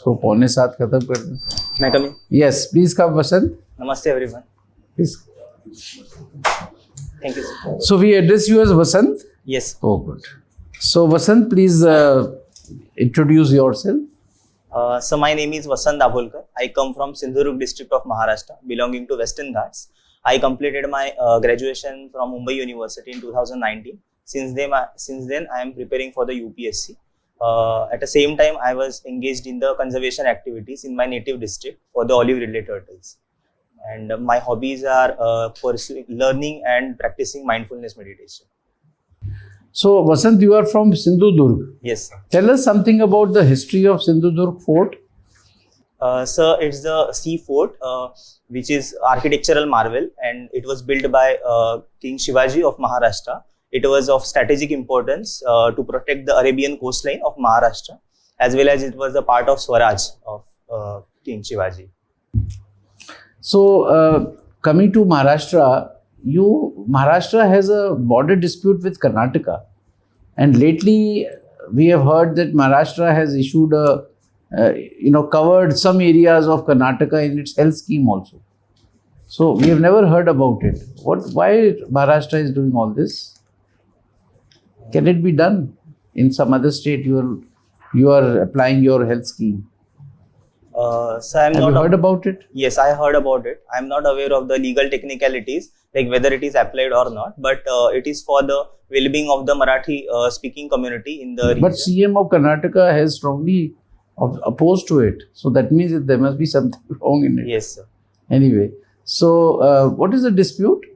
इसको 6:45 खत्म कर दें. May I come in? Yes, please come, Vasant. Namaste everyone. Please. Thank you, sir. So we address you as Vasant. Yes. Oh, good. So Vasant, please introduce yourself. So my name is Vasant Dabholkar. I come from Sindhudurg district of Maharashtra, belonging to Western Ghats. I completed my graduation from Mumbai University in 2019. Since then I am preparing for the UPSC. At the same time, I was engaged in the conservation activities in my native district for the olive-red turtles. And my hobbies are pursuing, learning and practicing mindfulness meditation. So Vasant, you are from Sindhudurg. Yes, sir. Tell us something about the history of Sindhudurg Fort. Sir, it's the sea fort, which is architectural marvel, and it was built by King Shivaji of Maharashtra. It was of strategic importance to protect the Arabian coastline of Maharashtra, as well as it was a part of Swaraj of King Shivaji. So coming to Maharashtra, Maharashtra has a border dispute with Karnataka, and lately we have heard that Maharashtra has issued covered some areas of Karnataka in its health scheme also. So we have never heard about it. Why Maharashtra is doing all this? Can it be done in some other state? You are applying your health scheme. So have you heard about it? Yes, I heard about it. I am not aware of the legal technicalities, like whether it is applied or not. But it is for the well-being of the Marathi speaking community in the region. But CM of Karnataka has strongly opposed to it. So that means that there must be something wrong in it. Yes, sir. Anyway, so what is the dispute?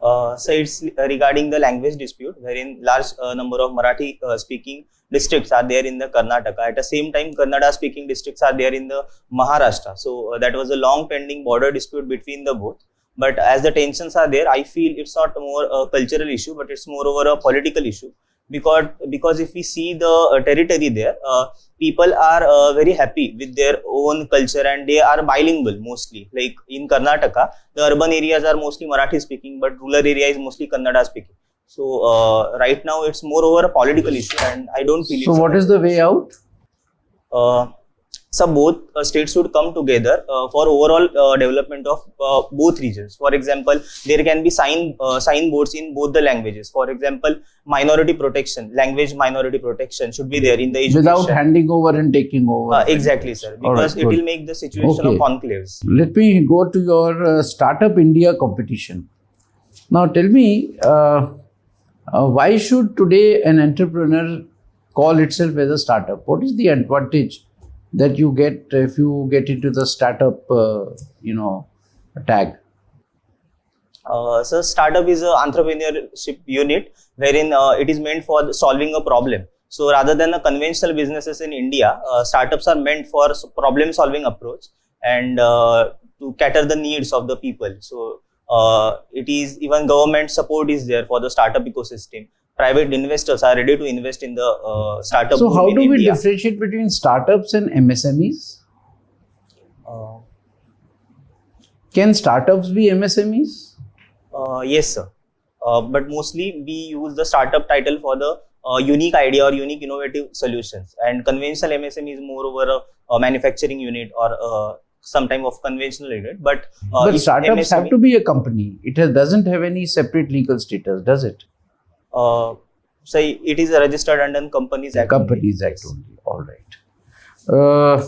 So it's regarding the language dispute, wherein large number of Marathi speaking districts are there in the Karnataka. At the same time, Kannada speaking districts are there in the Maharashtra. So that was a long pending border dispute between the both. But as the tensions are there, I feel it's not more a cultural issue, but it's more over a political issue. Because if we see the territory there, people are very happy with their own culture and they are bilingual mostly. Like in Karnataka, the urban areas are mostly Marathi speaking, but rural area is mostly Kannada speaking. So right now it's more over a political issue, and I don't feel. So what is the way out? So both states should come together for overall development of both regions. For example, there can be signboards in both the languages. For example, minority protection, language minority protection should be there in the education. Without handing over and taking over. Exactly, sir. Because it will make the situation of enclaves. Let me go to your Startup India competition. Now tell me, why should today an entrepreneur call itself as a startup? What is the advantage that you get if you get into the startup, tag? So startup is an entrepreneurship unit wherein it is meant for solving a problem. So rather than the conventional businesses in India, startups are meant for problem solving approach and to cater the needs of the people. So it is even government support is there for the startup ecosystem. Private investors are ready to invest in the startup. So how do we India. differentiate between startups and MSMEs? Can startups be MSMEs? Yes, sir. But mostly we use the startup title for the unique idea or unique innovative solutions. And conventional MSME is more over a manufacturing unit or some type of conventional unit. But startups have to be a company. It doesn't have any separate legal status, does it? So it is registered under Companies Act. Companies Act only. All right.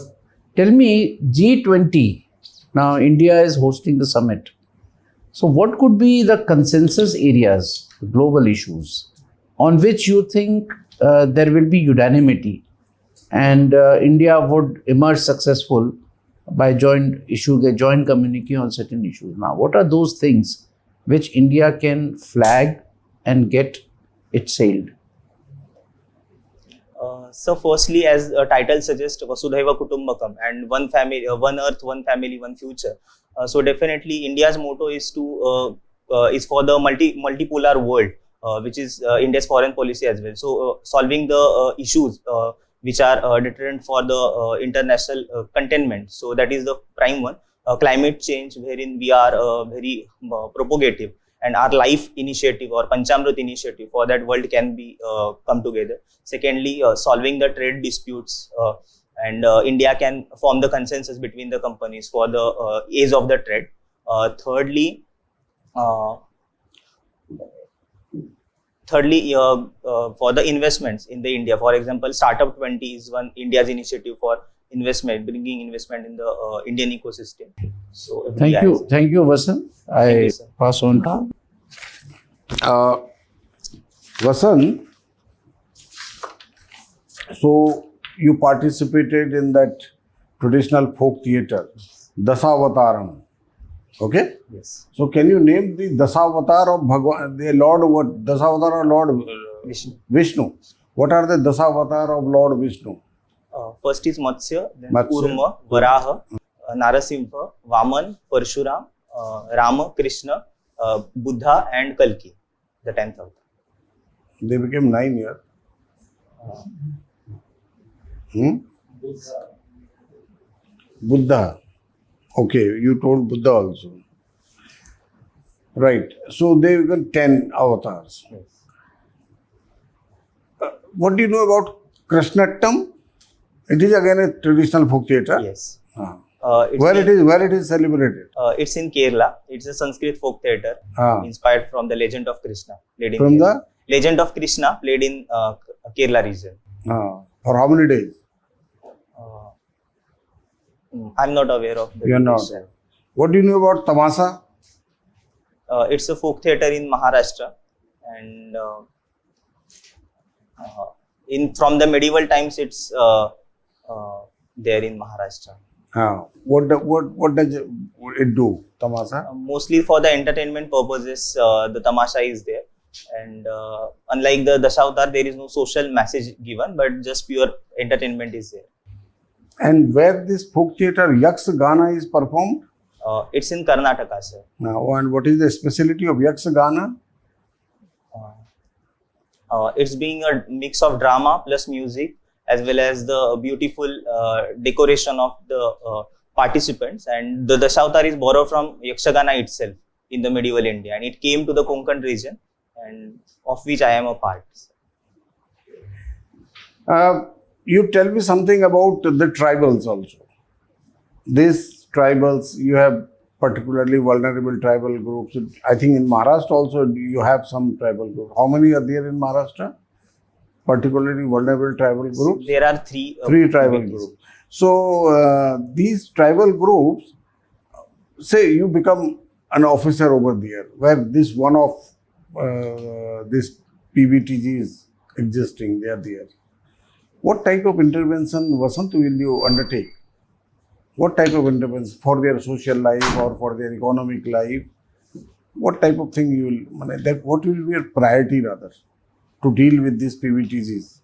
Tell me, G20. Now India is hosting the summit. So what could be the consensus areas, global issues, on which you think there will be unanimity and India would emerge successful by joint communique on certain issues? Now, what are those things which India can flag and get it sailed? So firstly, as the title suggests, Vasudhaiva Kutumbakam, and one family, one earth, one family, one future. So definitely India's motto is to is for the multipolar world, which is India's foreign policy as well. So solving the issues which are deterrent for the international containment. So that is the prime one. Climate change, wherein we are very propagative, and our life initiative or Panchamrit initiative for that world can be come together. Secondly, solving the trade disputes and India can form the consensus between the companies for the ease of the trade. Thirdly, for the investments in the India, for example, Startup 20 is one India's initiative for investment, bringing investment in the Indian ecosystem. So Thank you, Vasant. Thank you, sir. Pass on to Vasant. So you participated in that traditional folk theatre, Dasavataram. Okay. Yes. So can you name the Dasavatar of Bhagwan, the Lord, what Dasavatar of Lord Vishnu? What are the Dasavatar of Lord Vishnu? First is Matsya, then Matsya. Kurma, Varaha, Narasimha, Vaman, Parshuram, Rama, Krishna, Buddha, and Kalki, the 10th avatar. They became 9 here. Buddha. Okay, you told Buddha also. Right. So they become 10 avatars. Yes. What do you know about Krishnattam? It is again a traditional folk theatre. Yes. Where it is celebrated? It's in Kerala. It's a Sanskrit folk theatre inspired from the legend of Krishna. Legend of Krishna played in Kerala region. For how many days? I'm not aware of the You are not. details. What do you know about Tamasa? It's a folk theatre in Maharashtra, and from the medieval times, it's there in Maharashtra. What does it do, Tamasa? Mostly for the entertainment purposes, the tamasha is there, and unlike the Dasavatar, there is no social message given, but just pure entertainment is there. And where this folk theatre Yakshagana is performed? It's in Karnataka, sir. And what is the speciality of Yakshagana? It's being a mix of drama plus music, as well as the beautiful decoration of the participants. And the Dasavatar is borrowed from Yakshagana itself in the medieval India, and it came to the Konkan region, and of which I am a part. You tell me something about the tribals also. These tribals, you have particularly vulnerable tribal groups. I think in Maharashtra also you have some tribal groups. How many are there in Maharashtra? Particularly vulnerable tribal groups? There are three tribal groups. So these tribal groups, say you become an officer over there, where this one of this PBTG is existing, they are there. What type of intervention, Vasant, will you undertake? What type of intervention for their social life or for their economic life? What type of thing you will, what will be your priority rather to deal with these PBTGs?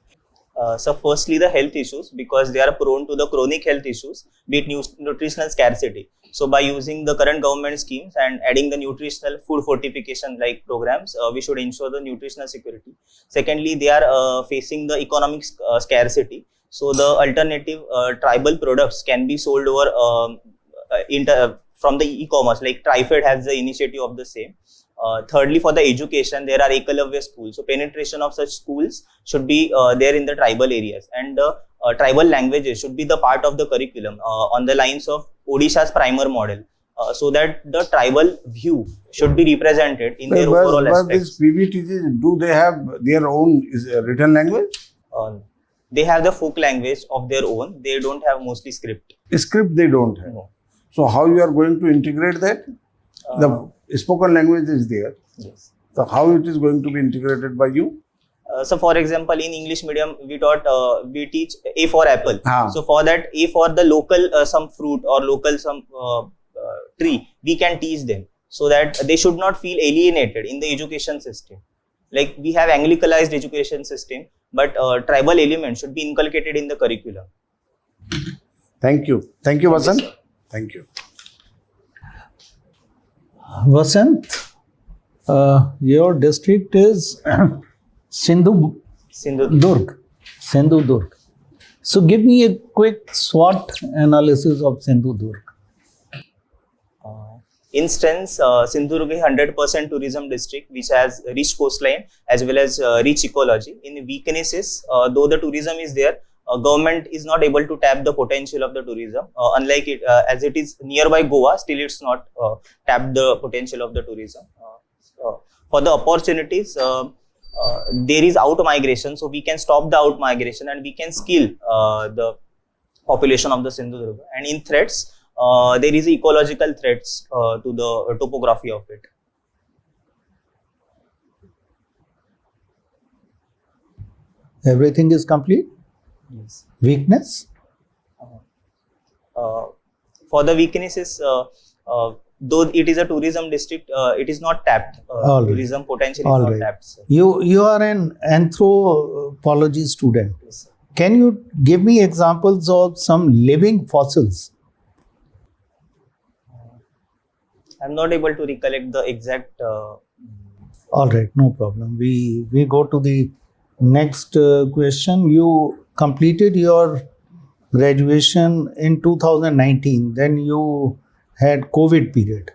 So firstly, the health issues, because they are prone to the chronic health issues, be it nutritional scarcity. So by using the current government schemes and adding the nutritional food fortification like programs, we should ensure the nutritional security. Secondly, they are facing the economic scarcity. So the alternative tribal products can be sold over from the e-commerce, like Trifed has the initiative of the same. Thirdly, for the education, there are Ekalavya schools. So penetration of such schools should be there in the tribal areas, and tribal languages should be the part of the curriculum on the lines of Odisha's primer model, so that the tribal view should be represented in their overall aspects. But these PBTGs, do they have their own written language? They have the folk language of their own. They don't have mostly script. Script they don't have. No. So how you are going to integrate that? The spoken language is there. Yes. So how it is going to be integrated by you? So for example, in English medium, we teach A for apple. So for that, A for the local some fruit or local some tree, we can teach them, so that they should not feel alienated in the education system. Like we have Anglicalized education system, but tribal elements should be inculcated in the curriculum. Thank you. Thank you, Vasant. Thank you. Vasant, your district is Sindhudurg. So give me a quick SWOT analysis of Sindhudurg. Instance, Sindhudurg is 100% tourism district, which has rich coastline as well as rich ecology. In weaknesses, though the tourism is there, government is not able to tap the potential of the tourism. Unlike it, as it is nearby Goa, still it's not tapped the potential of the tourism. For the opportunities, there is out migration, so we can stop the out migration and we can skill the population of the Sindhudurga. And in threats, there is ecological threats to the topography of it. Everything is complete? Yes. Weakness? For the weaknesses, though it is a tourism district, it is not tapped. All right. Tourism potential is All not right. tapped. Sir. You are an anthropology student. Yes, sir. Can you give me examples of some living fossils? I'm not able to recollect the exact. All right, no problem. We go to the next question. You completed your graduation in 2019. Then you had COVID period.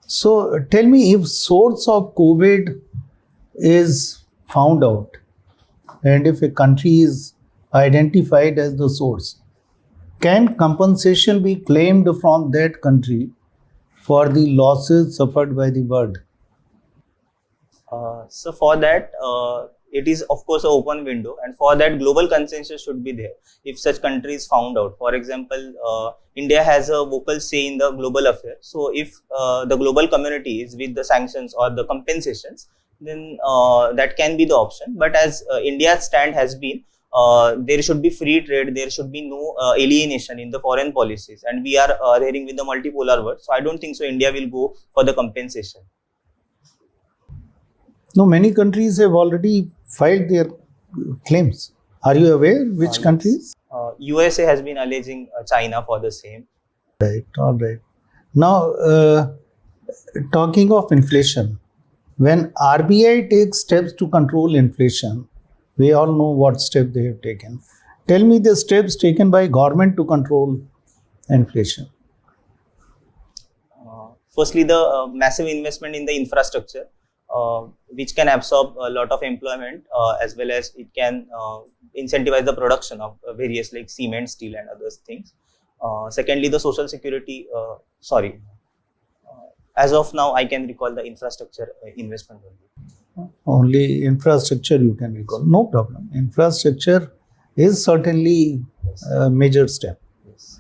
So tell me, if source of COVID is found out and if a country is identified as the source, can compensation be claimed from that country for the losses suffered by the world? So for that, it is of course an open window, and for that global consensus should be there. If such country is found out, for example, India has a vocal say in the global affair. So if the global community is with the sanctions or the compensations, then that can be the option. But as India's stand has been, there should be free trade, there should be no alienation in the foreign policies, and we are adhering with the multipolar world. So I don't think so India will go for the compensation. No, many countries have already filed their claims. Are you aware which countries? USA has been alleging China for the same. Right, all right. Now, talking of inflation, when RBI takes steps to control inflation, we all know what steps they have taken. Tell me the steps taken by government to control inflation. Firstly, the massive investment in the infrastructure, which can absorb a lot of employment, as well as it can incentivize the production of various like cement, steel and other things. Secondly, the social security, as of now, I can recall the infrastructure investment only. Only infrastructure you can recall. No problem. Infrastructure is certainly a major step. Yes.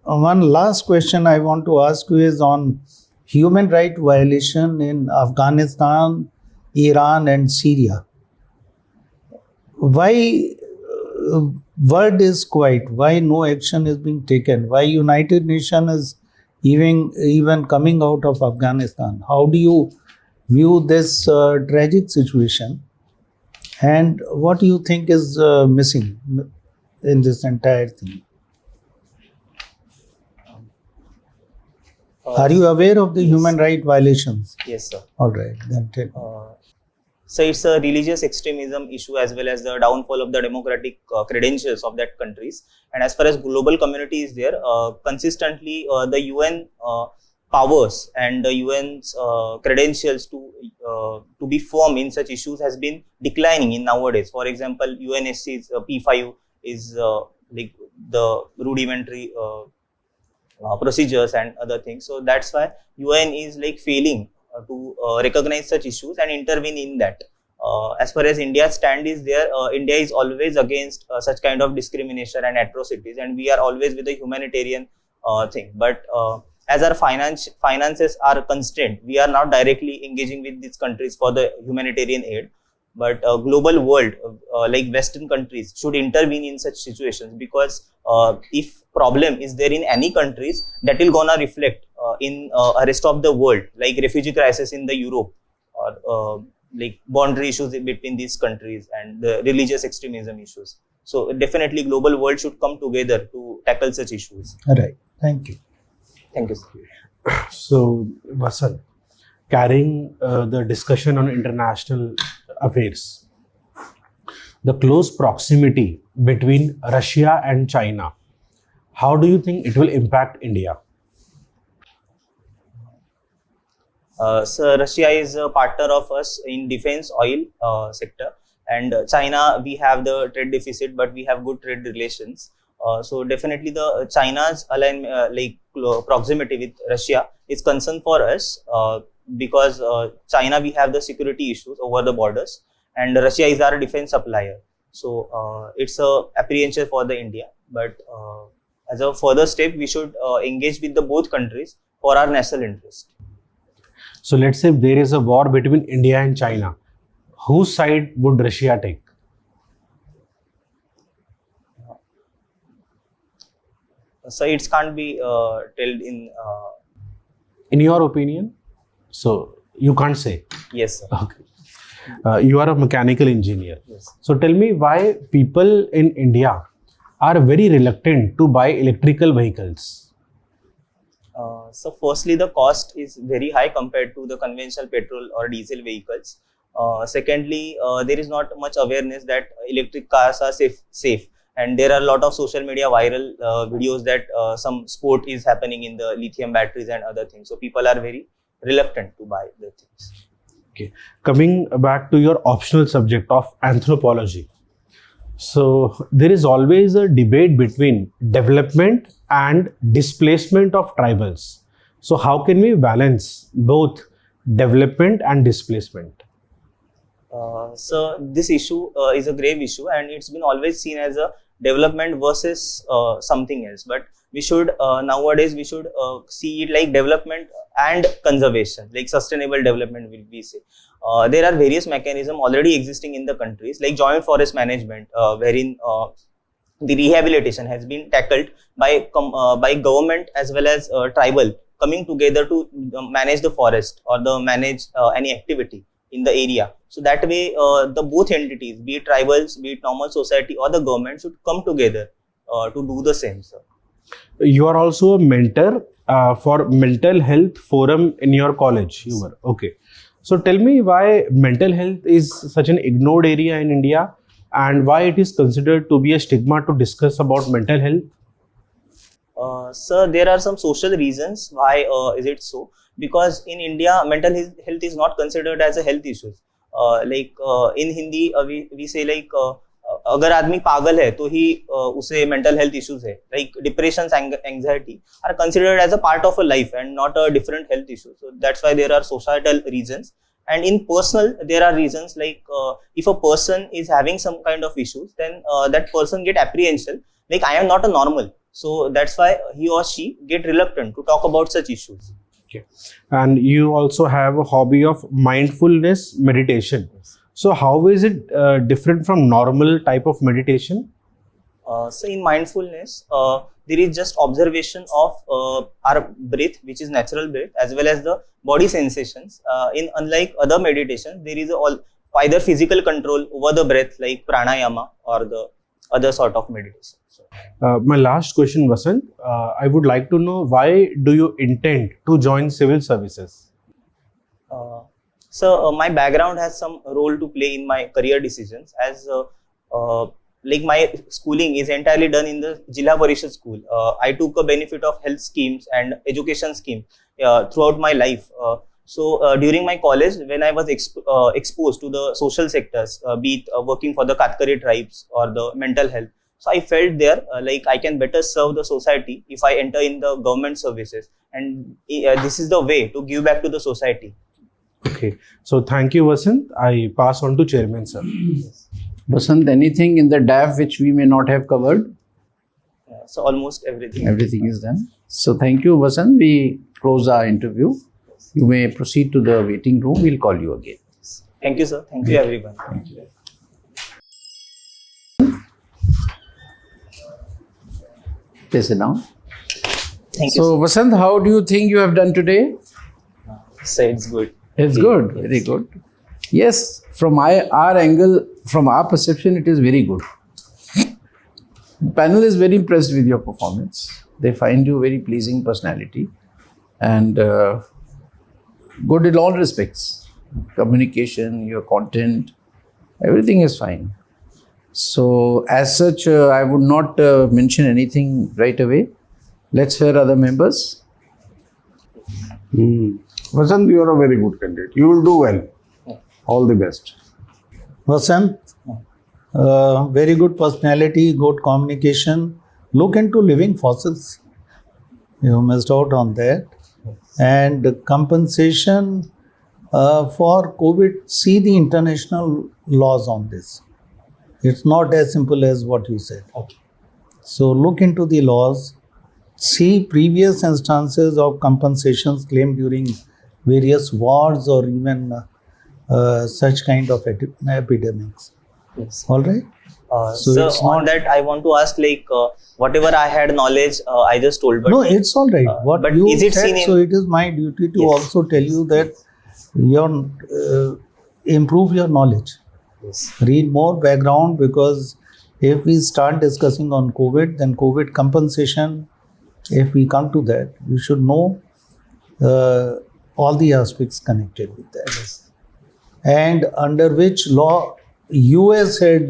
One last question I want to ask you is on human right violation in Afghanistan, Iran and Syria. Why world is quiet? Why no action is being taken? Why United Nations is even coming out of Afghanistan? How do you view this tragic situation? And what do you think is missing in this entire thing? Are you aware of the human right violations? Yes, sir. All right, then tell me. So it's a religious extremism issue as well as the downfall of the democratic credentials of that countries. And as far as global community is there, consistently the UN powers and the UN's credentials to be firm in such issues has been declining in nowadays. For example, UNSC's P5 is like the rudimentary procedures and other things. So that's why UN is like failing to recognize such issues and intervene in that. As far as India's stand is there, India is always against such kind of discrimination and atrocities, and we are always with the humanitarian thing. But as our finances are constrained, we are not directly engaging with these countries for the humanitarian aid. But global world, like Western countries, should intervene in such situations, because if problem is there in any countries, that will gonna reflect in rest of the world, like refugee crisis in the Europe, or like boundary issues between these countries and the religious extremism issues. So definitely global world should come together to tackle such issues. All right, thank you. Thank you, sir. So, Vasant, carrying the discussion on international affairs, the close proximity between Russia and China, how do you think it will impact India? So Russia is a partner of us in defense oil sector, And China, we have the trade deficit, but we have good trade relations. So definitely the China's proximity with Russia is concern for us, because China, we have the security issues over the borders, and Russia is our defense supplier. So it's a apprehension for the India. But as a further step, we should engage with the both countries for our national interest. So let's say there is a war between India and China. Whose side would Russia take? So it can't be told In your opinion? So you can't say. yes, sir. Okay. You are a mechanical engineer. Yes. So tell me why people in India are very reluctant to buy electrical vehicles. So firstly, the cost is very high compared to the conventional petrol or diesel vehicles. Secondly, there is not much awareness that electric cars are safe. And there are a lot of social media viral videos that some sport is happening in the lithium batteries and other things. So people are very reluctant to buy the things. Okay. Coming back to your optional subject of anthropology. So there is always a debate between development and displacement of tribals. So how can we balance both development and displacement? So this issue is a grave issue, and it's been always seen as a development versus something else. But we should nowadays we should see it like development and conservation, like sustainable development will be say. There are various mechanisms already existing in the countries, like joint forest management, wherein the rehabilitation has been tackled by government as well as tribal coming together to manage the forest or the manage any activity in the area. So that way the both entities, be it tribals, be it normal society or the government, should come together to do the same, sir. You are also a mentor for mental health forum in your college. You were okay. So tell me why mental health is such an ignored area in India, and why it is considered to be a stigma to discuss about mental health. Sir, there are some social reasons why is it so. Because in India, mental health is not considered as a health issue. In Hindi, we say like अगर आदमी पागल है तो ही उसे mental health issues है, like depression, anxiety are considered as a part of a life and not a different health issue. So that's why there are societal reasons. And in personal, there are reasons like if a person is having some kind of issues, then that person get apprehension, like I am not a normal. So that's why he or she get reluctant to talk about such issues. Okay. And you also have a hobby of mindfulness meditation. So how is it different from normal type of meditation? So in mindfulness, there is just observation of our breath, which is natural breath, as well as the body sensations. In unlike other meditations, there is either physical control over the breath, like pranayama, or the other sort of meditation. My last question, Vasant, I would like to know, why do you intend to join civil services? So my background has some role to play in my career decisions, as like my schooling is entirely done in the Jilla Parishad school. I took a benefit of health schemes and education scheme throughout my life. So during my college, when I was exposed to the social sectors, be it working for the Katkari tribes or the mental health, so I felt there like I can better serve the society if I enter in the government services, and this is the way to give back to the society. Okay, so thank you, Vasant. I pass on to Chairman, sir. Vasant, anything in the DAF which we may not have covered? So almost everything. Everything is done. So thank you, Vasant. We close our interview. You may proceed to the waiting room. We'll call you again. Thank you, sir. Thank you, everyone. Thank you. Please sit down. Thank you. So, Vasant, how do you think you have done today? So it's good. It's good, very good. Yes, from our angle, from our perception, it is very good. The panel is very impressed with your performance. They find you very pleasing personality and good in all respects. Communication, your content, everything is fine. So, as such, I would not mention anything right away. Let's hear other members. Vasant, you are a very good candidate. You will do well. All the best. Vasant, very good personality, good communication. Look into living fossils. You missed out on that. And compensation for COVID, see the international laws on this. It's not as simple as what you said. Okay. So look into the laws, see previous instances of compensations claimed during various wars or even such kind of epidemics. Yes. All right. So it's on not- that, I want to ask, like, whatever I had knowledge, I just told. But No, it's all right. What but you is it said, seen in- so it is my duty to Yes. also tell you that your improve your knowledge. Yes. Read more background, because if we start discussing on COVID, then COVID compensation, if we come to that, you should know all the aspects connected with that. Yes. And under which law US had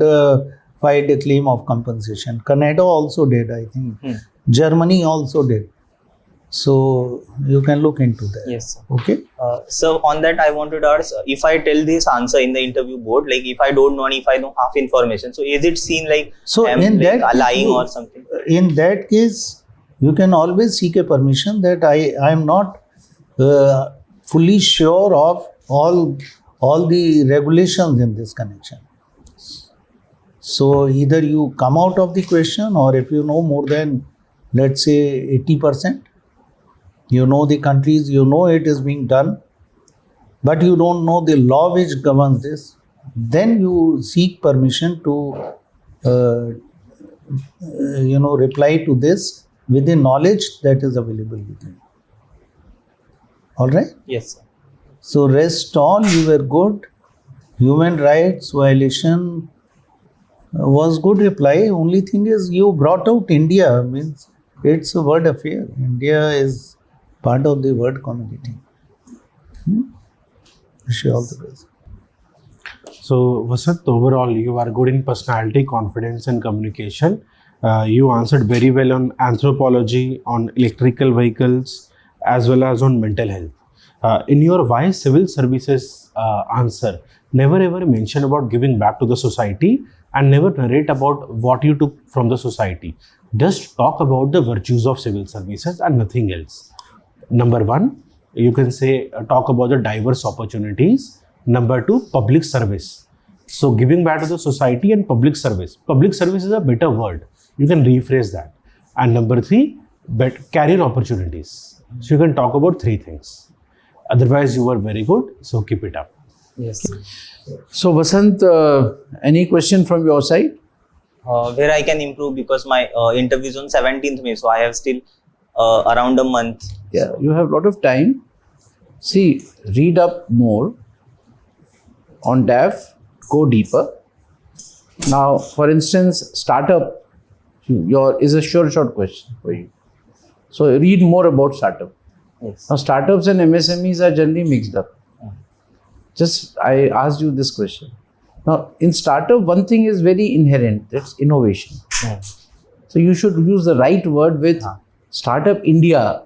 filed a claim of compensation. Canada also did, I think. Germany also did. So you can look into that. Yes, sir. Okay. So on that, I wanted to ask, if I tell this answer in the interview board, like if I don't know and if I know half information, so is it seen like So I'm in like that case, lying or something? In that case, you can always seek a permission that I am not fully sure of all the regulations in this connection. So either you come out of the question, or if you know more than, let's say, 80%, you know the countries, you know it is being done, but you don't know the law which governs this, then you seek permission to reply to this with the knowledge that is available with you. All right. Yes, sir. So rest all, you were good. Human rights violation was good reply. Only thing is you brought out India, means it's a word affair. India is part of the word community. Wish you all the best. So, Vasant, overall, you are good in personality, confidence, and communication. You answered very well on anthropology, on electrical vehicles, as well as on mental health. In your why civil services answer, never ever mention about giving back to the society, and never narrate about what you took from the society. Just talk about the virtues of civil services and nothing else. Number one, you can say talk about the diverse opportunities. Number two, public service. So giving back to the society and public service. Public service is a better word. You can rephrase that. And number three, career opportunities. So you can talk about three things. Otherwise, you were very good. So keep it up. Yes. So Vasant, any question from your side? Where I can improve, because my interview is on 17th May, so I have still around a month. Yeah, you have a lot of time. See, read up more on DAF, go deeper. Now, for instance, startup is a short question for you. So read more about startup. Yes. Now, startups and MSMEs are generally mixed up. Just I asked you this question. Now, in startup, one thing is very inherent, that's innovation. So you should use the right word with Startup India.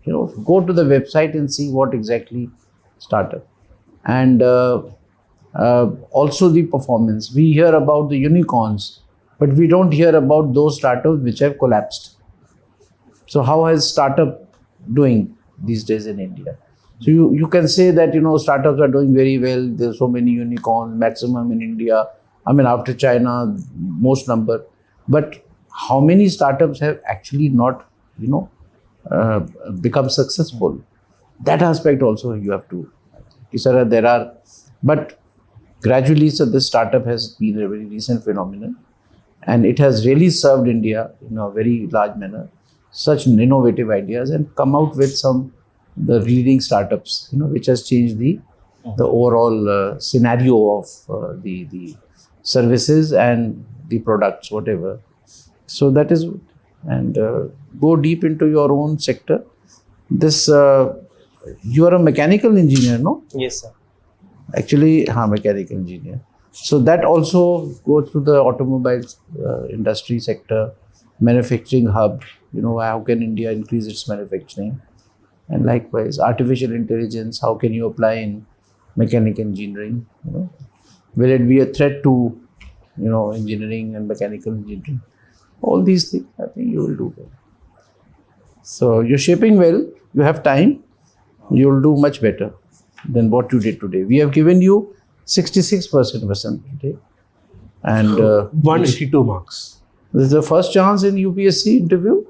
Go to the website and see what exactly startup. And also the performance. We hear about the unicorns, but we don't hear about those startups which have collapsed. So how is startup doing these days in India? So you can say that, startups are doing very well. There's so many unicorns, maximum in India. I mean, after China, most number. But how many startups have actually not, become successful? That aspect also you have to. There are, but gradually, so this startup has been a very recent phenomenon, and it has really served India in a very large manner. Such innovative ideas, and come out with the leading startups, which has changed the overall scenario of the services and the products, whatever. So that is, and go deep into your own sector. This you are a mechanical engineer, no? Yes, sir. Actually, mechanical engineer. So that also goes to the automobile industry sector, manufacturing hub. How can India increase its manufacturing? And likewise, artificial intelligence, how can you apply in mechanical engineering? Will it be a threat to, engineering and mechanical engineering? All these things, I think you will do well. So you're shaping well. You have time. You will do much better than what you did today. We have given you 66% Vasant today. And 182 marks. this is the first chance in UPSC interview.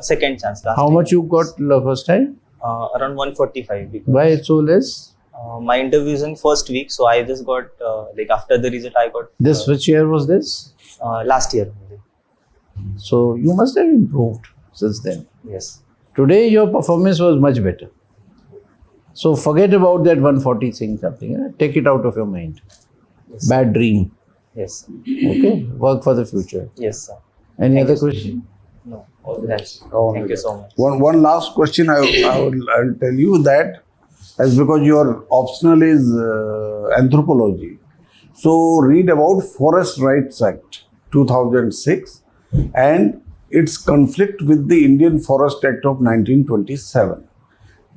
Second chance. Last How time. much you got the first time? Around 145. Because, Why it's so less? my interview is in first week, so I just got after the result I got This which year was this? last year only. So you must have improved since then. Yes. Today your performance was much better. So forget about that 140 thing something. Take it out of your mind. Yes. Bad dream. Yes. Okay. Work for the future. Yes, sir. Any Thank other you, sir. question? No. All the best. All Thank the you best. so much. One last question I'll tell you that as because your optional is anthropology. So read about Forest Rights Act 2006 and its conflict with the Indian Forest Act of 1927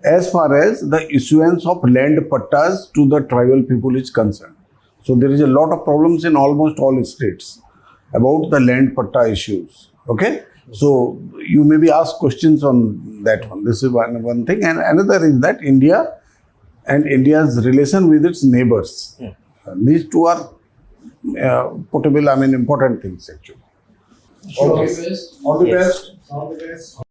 as far as the issuance of land pattas to the tribal people is concerned. So there is a lot of problems in almost all states about the land patta issues. Okay. So you may be asked questions on that one. This is one thing. And another is that India and India's relation with its neighbors. These two are important things actually. All the All the Yes. best.